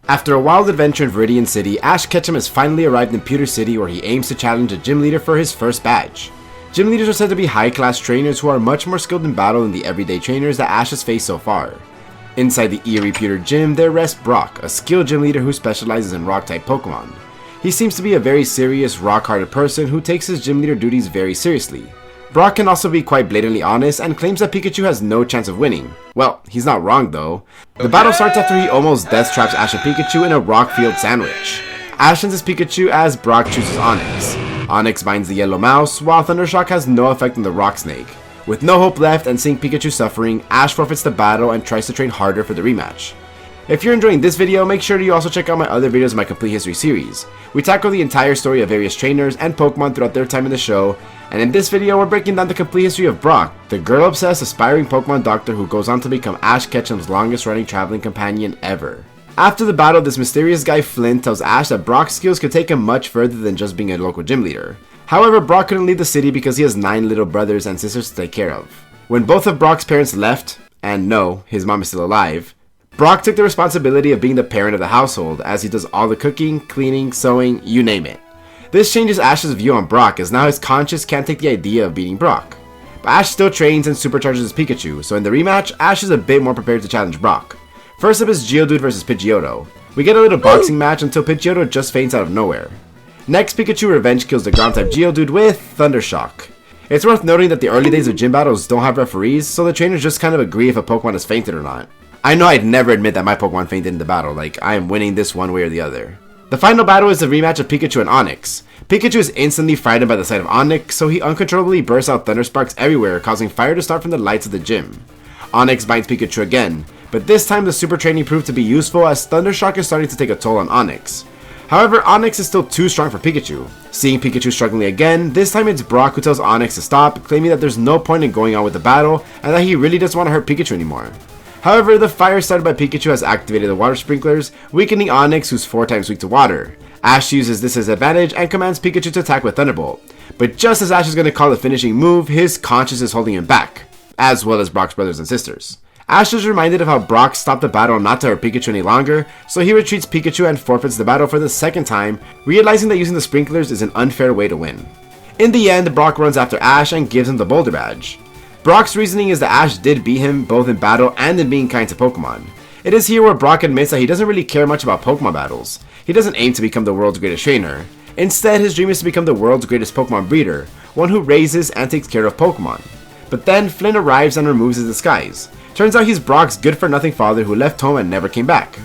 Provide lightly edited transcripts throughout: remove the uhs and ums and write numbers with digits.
After a wild adventure in Viridian City, Ash Ketchum has finally arrived in Pewter City where he aims to challenge a gym leader for his first badge. Gym leaders are said to be high-class trainers who are much more skilled in battle than the everyday trainers that Ash has faced so far. Inside the eerie Pewter Gym, there rests Brock, a skilled gym leader who specializes in rock-type Pokemon. He seems to be a very serious, rock-hearted person who takes his gym leader duties very seriously. Brock can also be quite blatantly honest and claims that Pikachu has no chance of winning. Well, he's not wrong though. The battle starts after he almost death traps Ash and Pikachu in a rock field sandwich. Ash sends his Pikachu as Brock chooses Onix. Onix binds the yellow mouse, while Thundershock has no effect on the rock snake. With no hope left and seeing Pikachu suffering, Ash forfeits the battle and tries to train harder for the rematch. If you're enjoying this video, make sure you also check out my other videos in my Complete History series. We tackle the entire story of various trainers and Pokemon throughout their time in the show, and in this video we're breaking down the complete history of Brock, the girl-obsessed aspiring Pokemon doctor who goes on to become Ash Ketchum's longest running traveling companion ever. After the battle, this mysterious guy Flynn tells Ash that Brock's skills could take him much further than just being a local gym leader. However, Brock couldn't leave the city because he has 9 little brothers and sisters to take care of. When both of Brock's parents left, and no, his mom is still alive, Brock took the responsibility of being the parent of the household, as he does all the cooking, cleaning, sewing, you name it. This changes Ash's view on Brock, as now his conscience can't take the idea of beating Brock. But Ash still trains and supercharges his Pikachu, so in the rematch, Ash is a bit more prepared to challenge Brock. First up is Geodude vs Pidgeotto. We get a little boxing match until Pidgeotto just faints out of nowhere. Next, Pikachu revenge kills the ground-type Geodude with Thundershock. It's worth noting that the early days of gym battles don't have referees, so the trainers just kind of agree if a Pokemon has fainted or not. I know I'd never admit that my Pokemon fainted in the battle, like I am winning this one way or the other. The final battle is the rematch of Pikachu and Onix. Pikachu is instantly frightened by the sight of Onix, so he uncontrollably bursts out thunder sparks everywhere, causing fire to start from the lights of the gym. Onix binds Pikachu again, but this time the super training proved to be useful as Thundershock is starting to take a toll on Onix. However, Onix is still too strong for Pikachu. Seeing Pikachu struggling again, this time it's Brock who tells Onix to stop, claiming that there's no point in going on with the battle and that he really doesn't want to hurt Pikachu anymore. However, the fire started by Pikachu has activated the water sprinklers, weakening Onix, who's 4 times weak to water. Ash uses this as advantage and commands Pikachu to attack with Thunderbolt. But just as Ash is going to call the finishing move, his conscience is holding him back, as well as Brock's brothers and sisters. Ash is reminded of how Brock stopped the battle not to hurt Pikachu any longer, so he retreats Pikachu and forfeits the battle for the second time, realizing that using the sprinklers is an unfair way to win. In the end, Brock runs after Ash and gives him the Boulder Badge. Brock's reasoning is that Ash did beat him both in battle and in being kind to Pokemon. It is here where Brock admits that he doesn't really care much about Pokemon battles. He doesn't aim to become the world's greatest trainer. Instead, his dream is to become the world's greatest Pokemon breeder, one who raises and takes care of Pokemon. But then Flynn arrives and removes his disguise. Turns out he's Brock's good-for-nothing father who left home and never came back.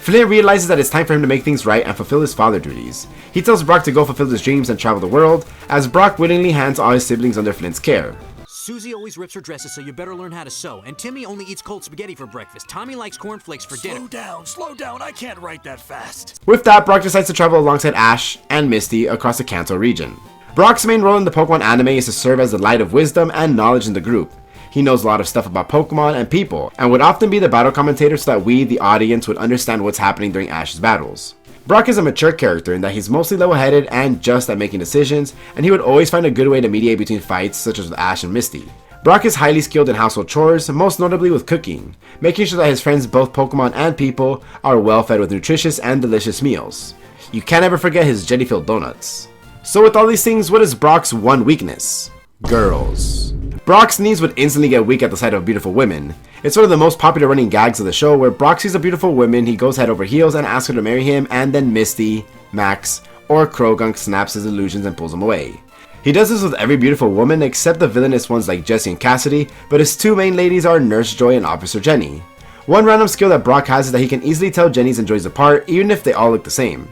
Flynn realizes that it's time for him to make things right and fulfill his father duties. He tells Brock to go fulfill his dreams and travel the world, as Brock willingly hands all his siblings under Flynn's care. Susie always rips her dresses, so you better learn how to sew. And Timmy only eats cold spaghetti for breakfast. Tommy likes cornflakes for dinner. Slow down, I can't write that fast. With that, Brock decides to travel alongside Ash and Misty across the Kanto region. Brock's main role in the Pokemon anime is to serve as the light of wisdom and knowledge in the group. He knows a lot of stuff about Pokemon and people, and would often be the battle commentator so that we, the audience, would understand what's happening during Ash's battles. Brock is a mature character in that he's mostly level-headed and just at making decisions, and he would always find a good way to mediate between fights such as with Ash and Misty. Brock is highly skilled in household chores, most notably with cooking, making sure that his friends, both Pokemon and people, are well fed with nutritious and delicious meals. You can't ever forget his jelly-filled donuts. So with all these things, what is Brock's one weakness? Girls. Brock's knees would instantly get weak at the sight of beautiful women. It's one of the most popular running gags of the show where Brock sees a beautiful woman, he goes head over heels and asks her to marry him, and then Misty, Max, or Krogunk snaps his illusions and pulls him away. He does this with every beautiful woman except the villainous ones like Jessie and Cassidy, but his 2 main ladies are Nurse Joy and Officer Jenny. One random skill that Brock has is that he can easily tell Jenny's and Joy's apart even if they all look the same.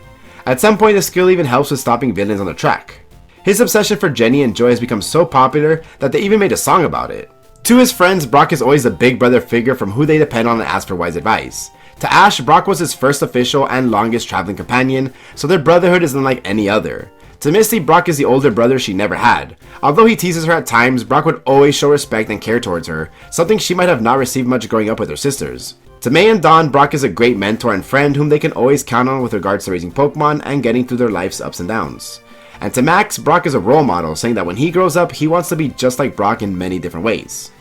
At some point, this skill even helps with stopping villains on the track. His obsession for Jenny and Joy has become so popular that they even made a song about it. To his friends, Brock is always the big brother figure from who they depend on and ask for wise advice. To Ash, Brock was his first official and longest traveling companion, so their brotherhood is unlike any other. To Misty, Brock is the older brother she never had. Although he teases her at times, Brock would always show respect and care towards her, something she might have not received much growing up with her sisters. To May and Dawn, Brock is a great mentor and friend whom they can always count on with regards to raising Pokemon and getting through their life's ups and downs. And to Max, Brock is a role model, saying that when he grows up, he wants to be just like Brock in many different ways.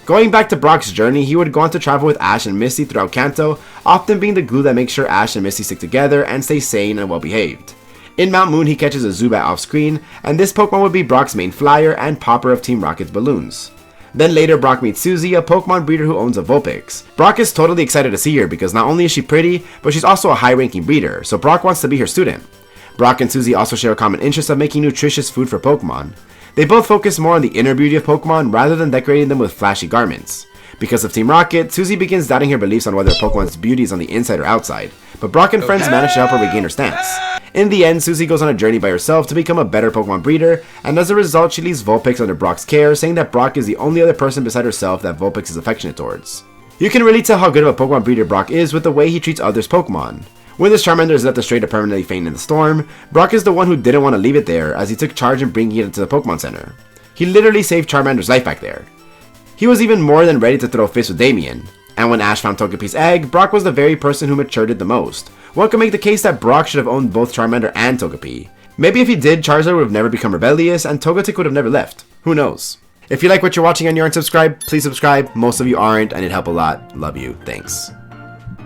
Going back to Brock's journey, he would go on to travel with Ash and Misty throughout Kanto, often being the glue that makes sure Ash and Misty stick together and stay sane and well behaved. In Mount Moon, he catches a Zubat off screen, and this Pokemon would be Brock's main flyer and popper of Team Rocket's balloons. Then later, Brock meets Suzy, a Pokemon breeder who owns a Vulpix. Brock is totally excited to see her because not only is she pretty, but she's also a high-ranking breeder, so Brock wants to be her student. Brock and Suzy also share a common interest of making nutritious food for Pokemon. They both focus more on the inner beauty of Pokemon rather than decorating them with flashy garments. Because of Team Rocket, Suzy begins doubting her beliefs on whether Pokemon's beauty is on the inside or outside, but Brock and friends manage to help her regain her stance. In the end, Suzy goes on a journey by herself to become a better Pokemon breeder, and as a result, she leaves Vulpix under Brock's care, saying that Brock is the only other person beside herself that Vulpix is affectionate towards. You can really tell how good of a Pokemon breeder Brock is with the way he treats others' Pokemon. When this Charmander is left astray to permanently faint in the storm, Brock is the one who didn't want to leave it there as he took charge in bringing it into the Pokemon Center. He literally saved Charmander's life back there. He was even more than ready to throw fists with Damien. And when Ash found Togepi's egg, Brock was the very person who matured it the most. One could make the case that Brock should have owned both Charmander and Togepi. Maybe if he did, Charizard would have never become rebellious and Togetic would have never left. Who knows? If you like what you're watching and you aren't subscribed, please subscribe. Most of you aren't and it'd help a lot. Love you. Thanks.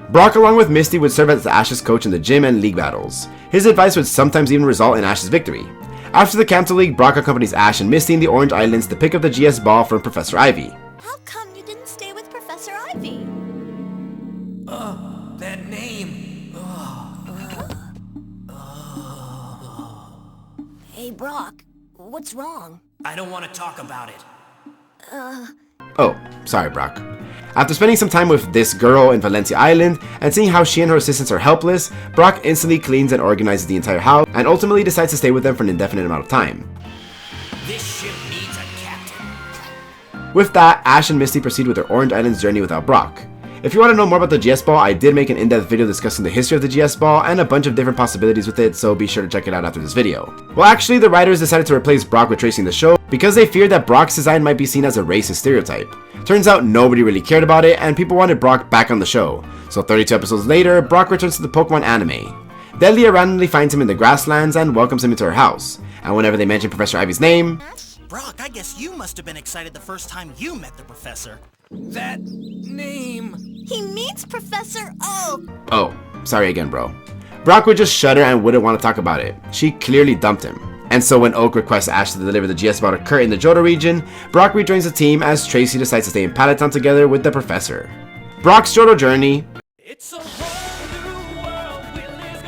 Brock along with Misty would serve as Ash's coach in the gym and league battles. His advice would sometimes even result in Ash's victory. After the Kanto League, Brock accompanies Ash and Misty in the Orange Islands to pick up the GS ball from Professor Ivy. How come you didn't stay with Professor Ivy? That name. Hey, Brock, what's wrong? I don't want to talk about it. Oh, sorry Brock. After spending some time with this girl in Valencia Island and seeing how she and her assistants are helpless, Brock instantly cleans and organizes the entire house and ultimately decides to stay with them for an indefinite amount of time. This ship needs a captain. With that, Ash and Misty proceed with their Orange Islands journey without Brock. If you want to know more about the GS Ball, I did make an in-depth video discussing the history of the GS Ball and a bunch of different possibilities with it, so be sure to check it out after this video. Well, actually, the writers decided to replace Brock with Tracy in the show because they feared that Brock's design might be seen as a racist stereotype. Turns out nobody really cared about it, and people wanted Brock back on the show. So 32 episodes later, Brock returns to the Pokemon anime. Delia randomly finds him in the grasslands and welcomes him into her house. And whenever they mention Professor Ivy's name, Brock, I guess you must have been excited the first time you met the professor. That name. He means Professor Oak. oh, sorry again bro. Brock would just shudder and wouldn't want to talk about it. She clearly dumped him. And so when Oak requests Ash to deliver the GS Ball to Kurt in the Johto region, Brock rejoins the team as Tracy decides to stay in Pallet Town together with the professor. Brock's Johto journey It's a whole new world we live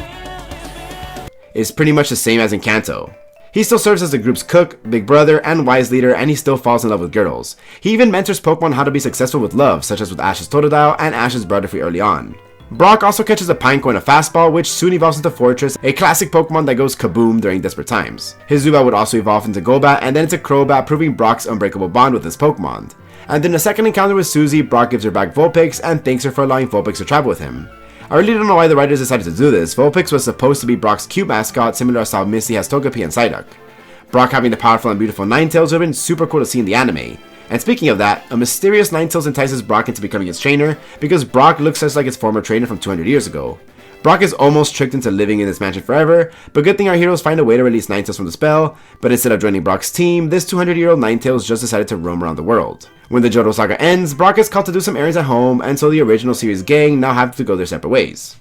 in. is pretty much the same as in Kanto. He still serves as the group's cook, big brother, and wise leader, and he still falls in love with girls. He even mentors Pokemon how to be successful with love, such as with Ash's Totodile and Ash's Butterfree early on. Brock also catches a Pineco and a Fastball, which soon evolves into Fortress, a classic Pokemon that goes kaboom during desperate times. His Zubat would also evolve into Golbat and then into Crobat, proving Brock's unbreakable bond with his Pokemon. And in a second encounter with Suzy, Brock gives her back Vulpix and thanks her for allowing Vulpix to travel with him. I really don't know why the writers decided to do this. Vulpix was supposed to be Brock's cute mascot, similar to how Misty has Togepi and Psyduck. Brock having the powerful and beautiful Ninetales would have been super cool to see in the anime. And speaking of that, a mysterious Ninetales entices Brock into becoming his trainer because Brock looks just like his former trainer from 200 years ago. Brock is almost tricked into living in this mansion forever, but good thing our heroes find a way to release Ninetales from the spell, but instead of joining Brock's team, this 200-year-old Ninetales just decided to roam around the world. When the Johto saga ends, Brock is called to do some errands at home, and so the original series gang now have to go their separate ways.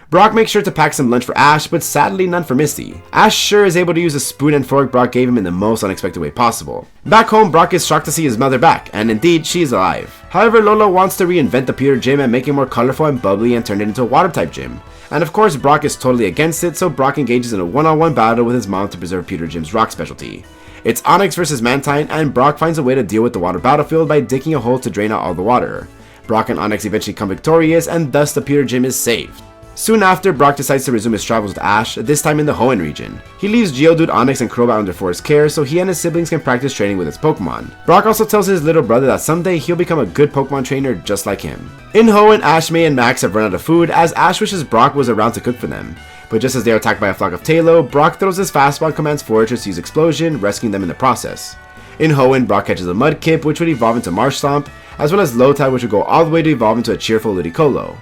Brock makes sure to pack some lunch for Ash, but sadly none for Misty. Ash sure is able to use a spoon and fork Brock gave him in the most unexpected way possible. Back home, Brock is shocked to see his mother back, and indeed, she is alive. However, Lola wants to reinvent the pewter gym and make it more colorful and bubbly and turn it into a water-type gym. And of course, Brock is totally against it, so Brock engages in a one-on-one battle with his mom to preserve Pewter Gym's rock specialty. It's Onix versus Mantine, and Brock finds a way to deal with the water battlefield by digging a hole to drain out all the water. Brock and Onix eventually come victorious, and thus the Pewter Gym is saved. Soon after, Brock decides to resume his travels with Ash, this time in the Hoenn region. He leaves Geodude, Onix, and Crobat under Forest's care so he and his siblings can practice training with his Pokemon. Brock also tells his little brother that someday he'll become a good Pokemon trainer just like him. In Hoenn, Ash, May, and Max have run out of food as Ash wishes Brock was around to cook for them. But just as they are attacked by a flock of Tailo, Brock throws his fastball and commands Fortress to use Explosion, rescuing them in the process. In Hoenn, Brock catches a Mudkip, which would evolve into Marsh Stomp, as well as Lotad, which would go all the way to evolve into a cheerful Ludicolo.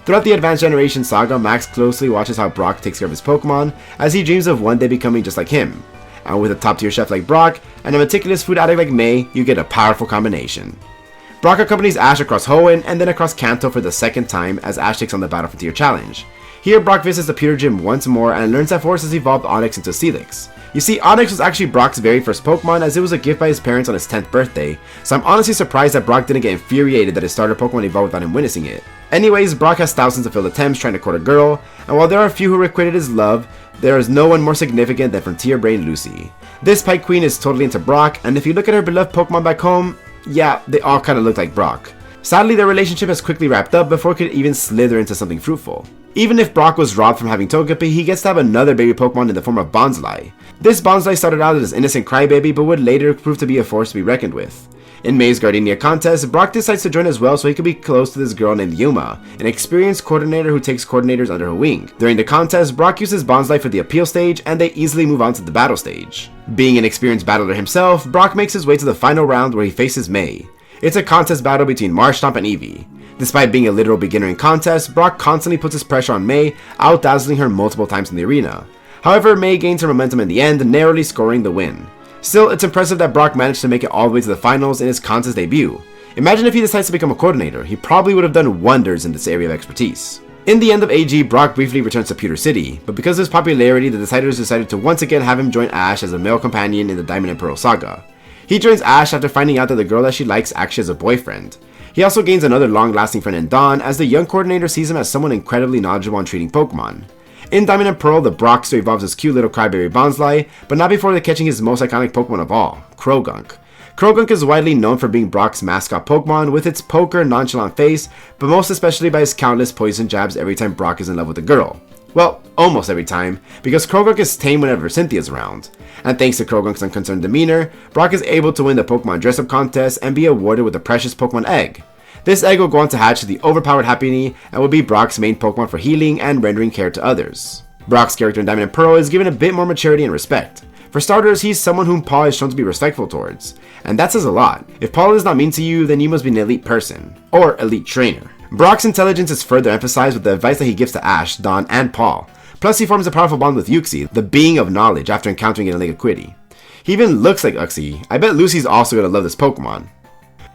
Throughout the Advanced Generation saga, Max closely watches how Brock takes care of his Pokemon, as he dreams of one day becoming just like him. And with a top tier chef like Brock, and a meticulous food addict like May, you get a powerful combination. Brock accompanies Ash across Hoenn and then across Kanto for the second time as Ash takes on the Battle Frontier Challenge. Here, Brock visits the Pewter Gym once more and learns that Forest has evolved Onix into Steelix. You see, Onix was actually Brock's very first Pokemon as it was a gift by his parents on his 10th birthday, so I'm honestly surprised that Brock didn't get infuriated that his starter Pokemon evolved without him witnessing it. Anyways, Brock has thousands of failed attempts trying to court a girl, and while there are a few who requited his love, there is no one more significant than Frontier Brain Lucy. This Pike Queen is totally into Brock, and if you look at her beloved Pokemon back home, yeah, they all kinda look like Brock. Sadly, their relationship has quickly wrapped up before it could even slither into something fruitful. Even if Brock was robbed from having Togepi, he gets to have another baby Pokemon in the form of Bonsly. This Bonsly started out as an innocent crybaby but would later prove to be a force to be reckoned with. In May's Gardenia contest, Brock decides to join as well so he could be close to this girl named Yuma, an experienced coordinator who takes coordinators under her wing. During the contest, Brock uses Bonsly for the appeal stage and they easily move on to the battle stage. Being an experienced battler himself, Brock makes his way to the final round where he faces May. It's a contest battle between Marshtomp and Eevee. Despite being a literal beginner in contests, Brock constantly puts his pressure on May, out-dazzling her multiple times in the arena. However, May gains her momentum in the end, narrowly scoring the win. Still, it's impressive that Brock managed to make it all the way to the finals in his contest debut. Imagine if he decides to become a coordinator, he probably would have done wonders in this area of expertise. In the end of AG, Brock briefly returns to Pewter City, but because of his popularity, the deciders decided to once again have him join Ash as a male companion in the Diamond and Pearl saga. He joins Ash after finding out that the girl that she likes actually has a boyfriend. He also gains another long-lasting friend in Dawn, as the young coordinator sees him as someone incredibly knowledgeable on treating Pokemon. In Diamond and Pearl, the Brockster evolves his cute little crybaby Bonsly, but not before catching his most iconic Pokemon of all, Croagunk. Croagunk is widely known for being Brock's mascot Pokemon with its poker, nonchalant face, but most especially by his countless poison jabs every time Brock is in love with a girl. Well, almost every time, because Croagunk is tame whenever Cynthia's around. And thanks to Croagunk's unconcerned demeanor, Brock is able to win the Pokemon dress-up contest and be awarded with the precious Pokemon egg. This egg will go on to hatch the overpowered Happiny and will be Brock's main Pokemon for healing and rendering care to others. Brock's character in Diamond and Pearl is given a bit more maturity and respect. For starters, he's someone whom Paul is shown to be respectful towards, and that says a lot. If Paul is not mean to you, then you must be an elite person, or elite trainer. Brock's intelligence is further emphasized with the advice that he gives to Ash, Dawn, and Paul. Plus, he forms a powerful bond with Uxie, the being of knowledge, after encountering it in Lake Equity. He even looks like Uxie. I bet Lucy's also gonna love this Pokemon.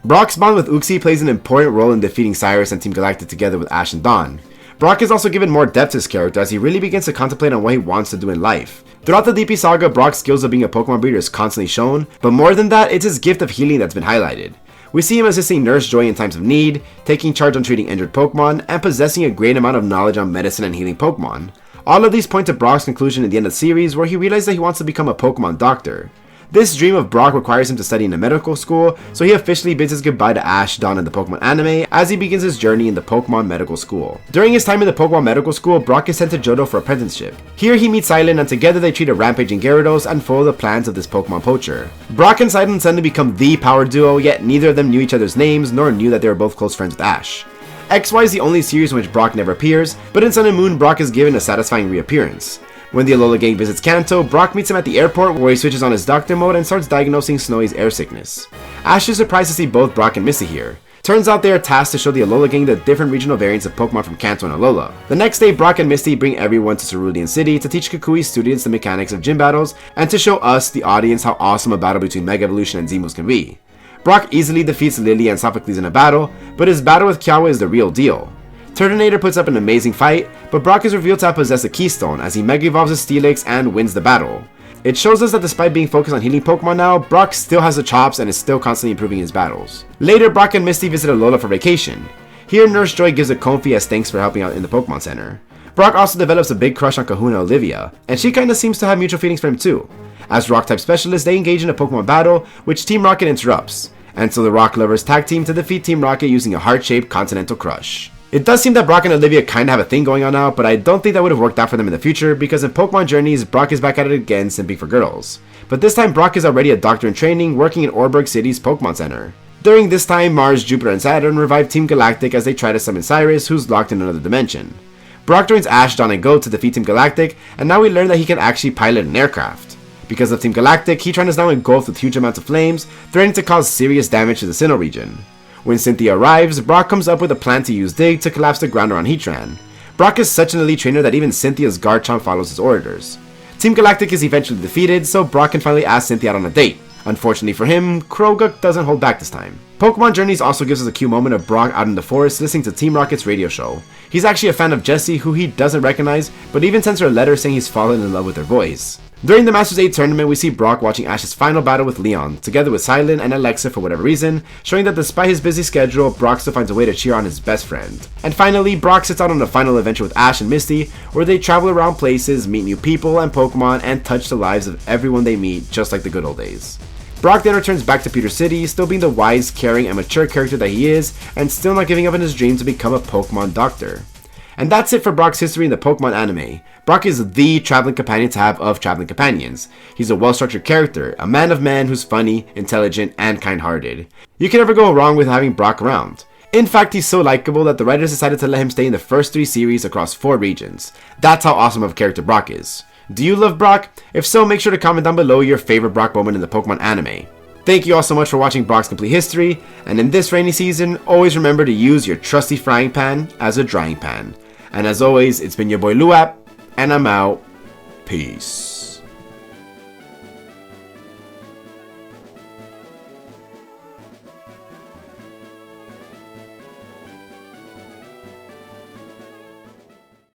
Brock's bond with Uxie plays an important role in defeating Cyrus and Team Galactic together with Ash and Dawn. Brock is also given more depth to his character as he really begins to contemplate on what he wants to do in life. Throughout the DP saga, Brock's skills of being a Pokemon breeder is constantly shown, but more than that, it's his gift of healing that's been highlighted. We see him assisting Nurse Joy in times of need, taking charge on treating injured Pokemon, and possessing a great amount of knowledge on medicine and healing Pokemon. All of these point to Brock's conclusion at the end of the series where he realizes that he wants to become a Pokemon doctor. This dream of Brock requires him to study in a medical school, so he officially bids his goodbye to Ash, Dawn, and the Pokemon anime as he begins his journey in the Pokemon Medical School. During his time in the Pokemon Medical School, Brock is sent to Johto for apprenticeship. Here he meets Silent and together they treat a rampaging Gyarados and follow the plans of this Pokemon poacher. Brock and Silent suddenly become the power duo, yet neither of them knew each other's names nor knew that they were both close friends with Ash. XY is the only series in which Brock never appears, but in Sun and Moon, Brock is given a satisfying reappearance. When the Alola gang visits Kanto, Brock meets him at the airport where he switches on his doctor mode and starts diagnosing Snowy's air sickness. Ash is surprised to see both Brock and Misty here. Turns out they are tasked to show the Alola gang the different regional variants of Pokemon from Kanto and Alola. The next day, Brock and Misty bring everyone to Cerulean City to teach Kukui's students the mechanics of gym battles and to show us, the audience, how awesome a battle between Mega Evolution and Z-moves can be. Brock easily defeats Lily and Sophocles in a battle, but his battle with Kiawe is the real deal. Turtonator puts up an amazing fight, but Brock is revealed to have possessed a Keystone as he Mega Evolves his Steelix and wins the battle. It shows us that despite being focused on healing Pokemon now, Brock still has the chops and is still constantly improving his battles. Later, Brock and Misty visit Alola for vacation. Here, Nurse Joy gives a Comfey as thanks for helping out in the Pokemon Center. Brock also develops a big crush on Kahuna Olivia, and she kinda seems to have mutual feelings for him too. As Rock-type specialists, they engage in a Pokemon battle, which Team Rocket interrupts, and so the Rock Lovers tag team to defeat Team Rocket using a heart-shaped Continental Crush. It does seem that Brock and Olivia kinda have a thing going on now, but I don't think that would have worked out for them in the future because in Pokemon Journeys, Brock is back at it again simping for girls. But this time Brock is already a doctor in training working in Orberg City's Pokemon Center. During this time, Mars, Jupiter, and Saturn revive Team Galactic as they try to summon Cyrus, who's locked in another dimension. Brock joins Ash, Dawn, and Goat to defeat Team Galactic, and now we learn that he can actually pilot an aircraft. Because of Team Galactic, Heatran is now engulfed with huge amounts of flames, threatening to cause serious damage to the Sinnoh region. When Cynthia arrives, Brock comes up with a plan to use Dig to collapse the ground around Heatran. Brock is such an elite trainer that even Cynthia's Garchomp follows his orders. Team Galactic is eventually defeated, so Brock can finally ask Cynthia out on a date. Unfortunately for him, Kroguk doesn't hold back this time. Pokemon Journeys also gives us a cute moment of Brock out in the forest listening to Team Rocket's radio show. He's actually a fan of Jessie, who he doesn't recognize, but even sends her a letter saying he's fallen in love with her voice. During the Masters 8 tournament, we see Brock watching Ash's final battle with Leon, together with Silent and Alexa for whatever reason, showing that despite his busy schedule, Brock still finds a way to cheer on his best friend. And finally, Brock sits out on the final adventure with Ash and Misty, where they travel around places, meet new people and Pokemon, and touch the lives of everyone they meet, just like the good old days. Brock then returns back to Pewter City, still being the wise, caring, and mature character that he is, and still not giving up on his dream to become a Pokemon doctor. And that's it for Brock's history in the Pokemon anime. Brock is the traveling companion to have of traveling companions. He's a well-structured character, a man of man who's funny, intelligent, and kind-hearted. You can never go wrong with having Brock around. In fact, he's so likable that the writers decided to let him stay in the first 3 series across 4 regions. That's how awesome of a character Brock is. Do you love Brock? If so, make sure to comment down below your favorite Brock moment in the Pokemon anime. Thank you all so much for watching Brock's Complete History, and in this rainy season, always remember to use your trusty frying pan as a drying pan. And as always, it's been your boy LUAPER, and I'm out. Peace.